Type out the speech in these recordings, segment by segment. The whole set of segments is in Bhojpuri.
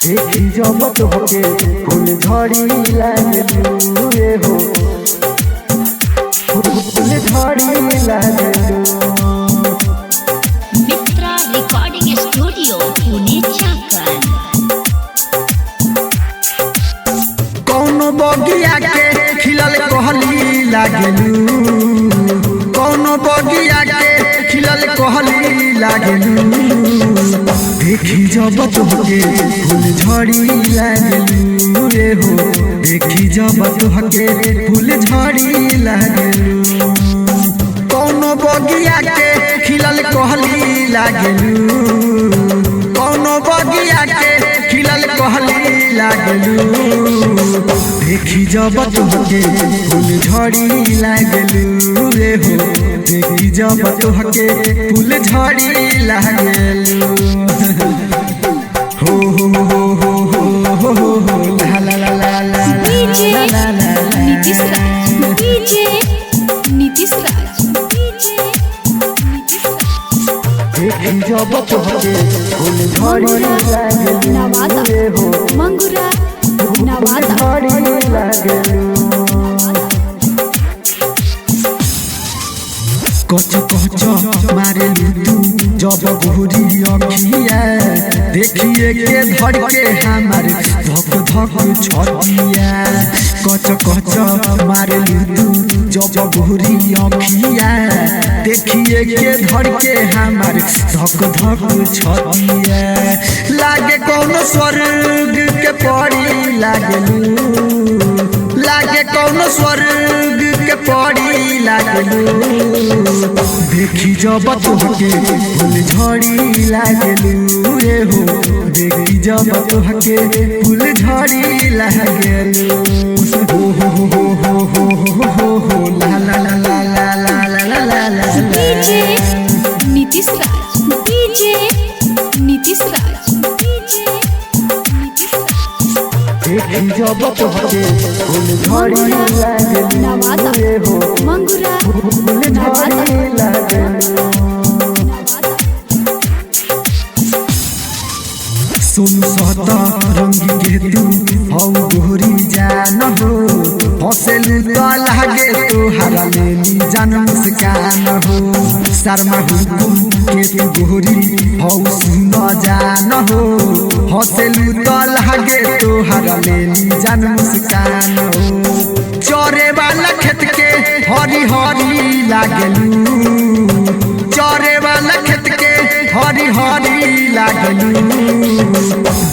देखी जब तोहके फूल झड़ी लागलू रे हो, फूल झड़ी लागलू। मित्रा रिकॉर्डिंग स्टूडियो पुणे चाकन। कौनो बगिया के खिलल कहली लागलू, कौनो बगिया के खिलल कहली लागलू। देखी जब तोहके फूल झड़ी लागलू रे हो, देखी जब तोहके फूल झड़ी लागलू। कौनो बगिया के खिलल कहली लागलू, कौनो बगिया के खिलल कहली लागलू। देखी जब तोहके फूल झड़ी लागलू रे हो, देखी जब तोहके फूल झड़ी लागलू। हो हो हो हो हो हो हो ला ला ला ला ला डीजे नीतीश राज, डीजे नीतीश राज, डीजे नीतीश राज। देखी जब तोहके फूल झड़ी लागलू नवादा रे हो, मंगुरा नवादा झड़ी लागलू। कच कच मारेलू तू जब घूरी अखिया, देखिए के धड़ के हमारे धक धक छतिया। कच कच मारेलू तू जब घूरी अखिया, देखिए के धड़ के हमारे धक धक छतिया। लागे कौनो स्वर्ग के परी लागलू, लागे कौनो स्वर्ग के परी लागलू। देखी जब तोहके फूल झड़ी लागलू रे हो, देखी जब तोहके फूल झड़ी लागलू। हो हो हो हो हो हो हो हो ला ला ला ला ला ला ला ला ला। डीजे नीतीश राज, डीजे नीतीश राज, डीजे नीतीश राज। देखी जब तोहके फूल झड़ी लागलू नवादा रे हो, मंगुरा फूल झड़ी लागलू। सोनू सहता रंगी के तू हौ गोरी जान हो, हंसेलू तो लागे तोहरा लेली जान मुस्कान हो। शर्मा हुकुम के तू गोरी हौ सुन जान हो, हंसेलू तो लागे तोहरा लेली जान मुस्कान हो। चरे वाला खेत के हरी हरी लागलू, चरे वाला खेत के हरी हरी लागलू।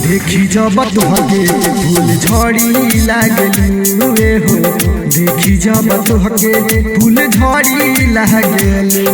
देखी जब तोहके फूल झड़ी लागलू रे हो, देखी जब तोहके फूल झड़ी लागलू।